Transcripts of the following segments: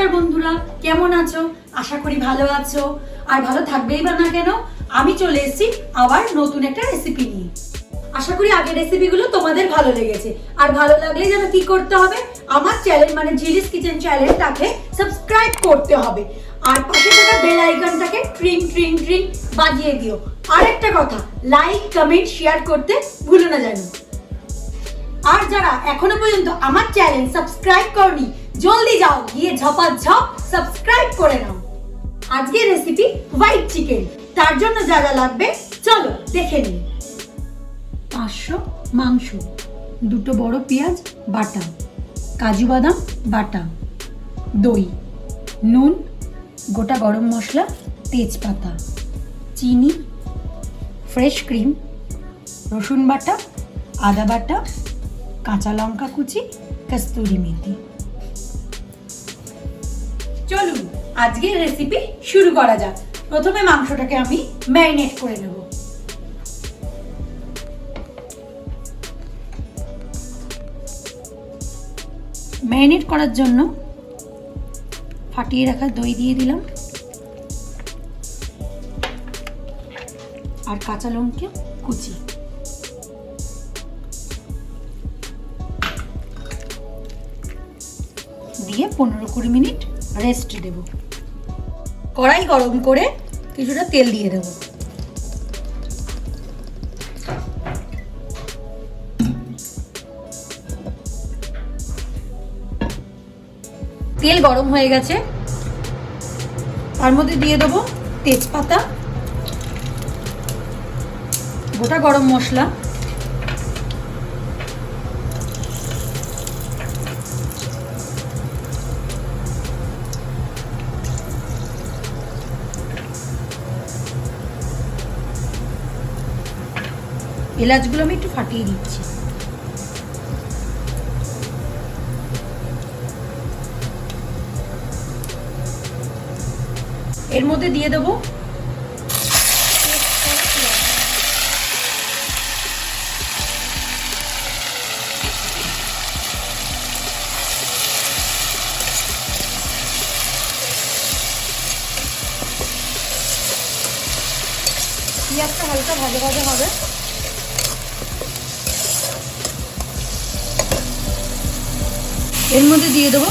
নমস্কার বন্ধুরা, কেমন আছো? আশা করি ভালো আছো আর ভালো থাকবেই বা না কেন। আমি চলে এসেছি আবার নতুন একটা রেসিপি নিয়ে। আশা করি আগের রেসিপিগুলো তোমাদের ভালো লেগেছে। আর ভালো লাগলে যেন কি করতে হবে, আমার চ্যানেল মানে জিলিস কিচেন চ্যানেলটাকে সাবস্ক্রাইব করতে হবে আর পাশে থাকা বেল আইকনটাকে ট্রিং ট্রিং ট্রিং বাজিয়ে দিও। আর একটা কথা, লাইক কমেন্ট শেয়ার করতে ভুলো না যেন। আর যারা এখনো পর্যন্ত আমার চ্যানেল সাবস্ক্রাইব করনি, জলদি যাও গিয়ে ঝপাঝপ সাবস্ক্রাইব করে নাও। আজকের রেসিপি হোয়াইট চিকেন। তার জন্য যা যা লাগবে চলো দেখে নিই। 500 মাংস, দুটো বড় পেঁয়াজ বাটা, কাজু বাদাম বাটা, দই, নুন, গোটা গরম মশলা, তেজপাতা, চিনি, ফ্রেশ ক্রিম, রসুন বাটা, আদা বাটা, কাঁচা লঙ্কা কুচি, কস্তুরি মেথি। চলুন আজকের রেসিপি শুরু করা যাক। প্রথমে মাংসটাকে আমি ম্যারিনেট করে নেব। ম্যারিনেট করার জন্য ফাটিয়ে রাখা দই দিয়ে দিলাম আর কাঁচা লঙ্কা কুচি। দিয়ে 15-20 মিনিট রেস্ট দেব। কড়াই গরম করে কিছুটা তেল দিয়ে দেব। তেল গরম হয়ে গেছে, তার মধ্যে দিয়ে দেব তেজপাতা, গোটা গরম মশলা, এলাচগুলো আমি একটু ফাটিয়ে দিচ্ছি। এর মধ্যে দিয়ে দেবো পেঁয়াজটা হালকা ভাজা ভাজা হবে। এর মধ্যে দিয়ে দেবো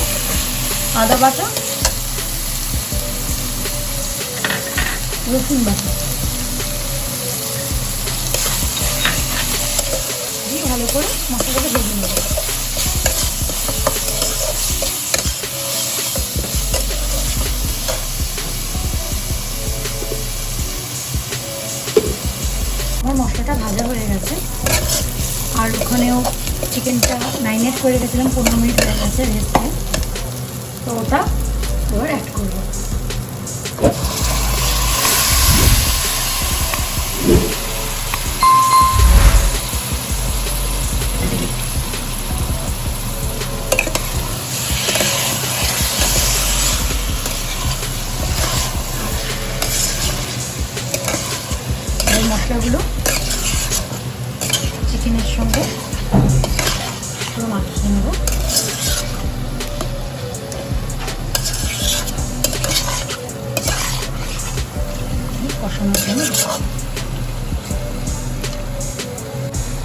আদা বাটা, রসুন বাটা দিয়ে ভালো করে মশলাটাকে ভেজে নেব। আমার মশলাটা ভাজা হয়ে গেছে আর ওখানেও চিকেনটা ম্যারিনেট করে রেখেছিলাম, 15 মিনিট হয়ে গেছে রেস্টে। তো ওটা এবার অ্যাড করবো। এই মশলাগুলো চিকেনের সঙ্গে পুরো মাখিয়ে নেব। কষানোর জন্য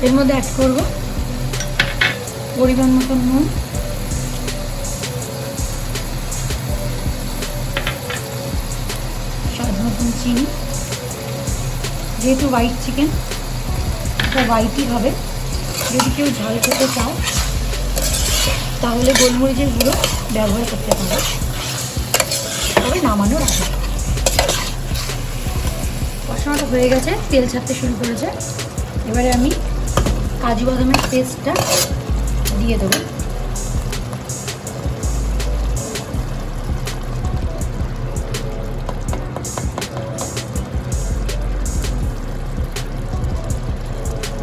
এর মধ্যে অ্যাড করব পরিমাণ মতো নুন, স্বাদ মতন চিনি। যেহেতু হোয়াইট চিকেন, এটা হোয়াইটই হবে। যদি কেউ ঝাল খেতে চাও তাহলে গোলমরিচের গুঁড়ো ব্যবহার করতে পারো, তবে নামানোর আগে। কষানোটা হয়ে গেছে, তেল ছাড়তে শুরু করেছে। এবারে আমি কাজু বাদামের পেস্টটা দিয়ে দেবো।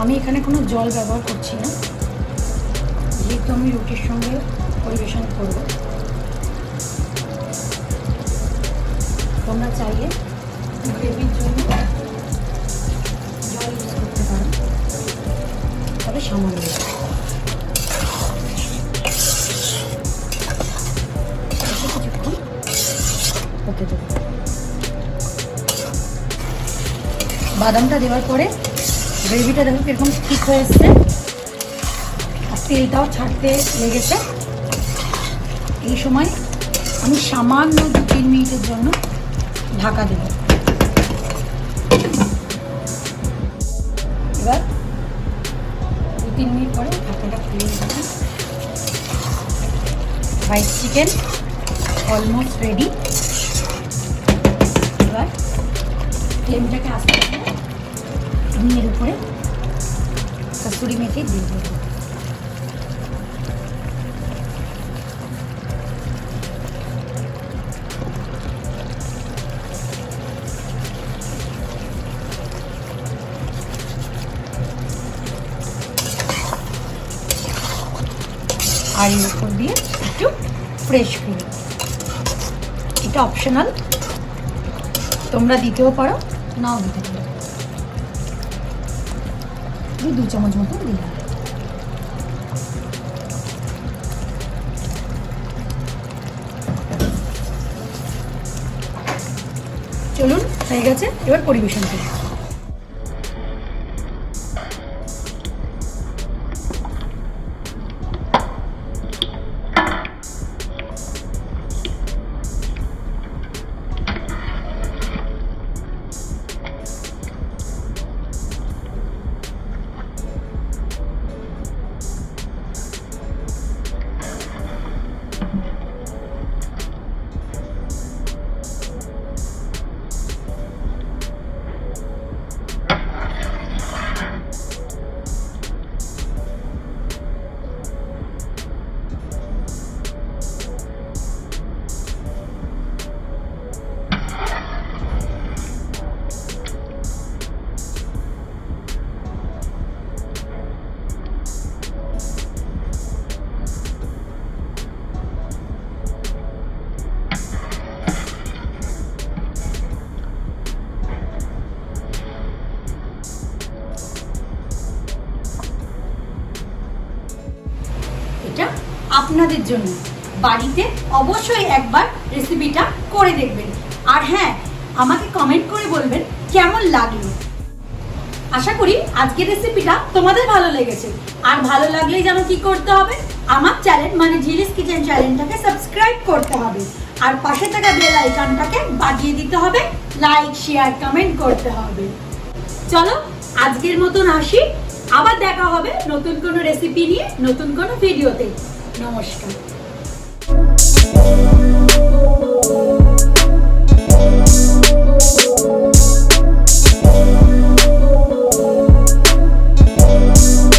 আমি এখানে কোনো জল ব্যবহার করছি না, যেহেতু আমি রুটির সঙ্গে পরিবেশন করব। তোমরা চাইলে গ্রেভির জন্য জল ইউজ করতে পারো, তবে সামান্য। কিছুক্ষণ ওকে দেবো। বাদামটা দেওয়ার পরে গ্রেভিটা দেখো কিরকম ঠিক হয়ে এসছে, আর তেলটাও ছাড়তে লেগেছে। এই সময় আমি সামান্য 2-3 মিনিটের জন্য ঢাকা দেব। এবার 2-3 মিনিট পরে ঢাকাটা খুলে দেবো। Fried chicken almost ready. এবার ফ্লেমটাকে আস্তে আস্তে আমি এর উপরে কসুরি মেথি দিয়ে দেবো। আর এর উপর দিয়ে একটু ফ্রেশ ক্রিম, এটা অপশনাল, তোমরা দিতেও পারো নাও দিতে পারো। 2 চামচ মতো দিলাম। চলুন, হয়ে গেছে, এবার পরিবেশন করি। এটা আপনাদের জন্য, বাড়িতে অবশ্যই একবার রেসিপিটা করে দেখবেন। আর হ্যাঁ, আমাকে কমেন্ট করে বলবেন কেমন লাগলো। আশা করি আজকের রেসিপিটা তোমাদের ভালো লেগেছে। আর ভালো লাগলেই যেন কি করতে হবে, আমার চ্যানেল মানে ঝিলিস কিচেন চ্যানেলটাকে সাবস্ক্রাইব করতে হবে, আর পাশে থাকা বেল আইকনটাকে বাজিয়ে দিতে হবে, লাইক শেয়ার কমেন্ট করতে হবে। চলো আজকের মতন আসি, আবার দেখা হবে নতুন কোনো রেসিপি নিয়ে নতুন কোনো ভিডিওতে। নমস্কার।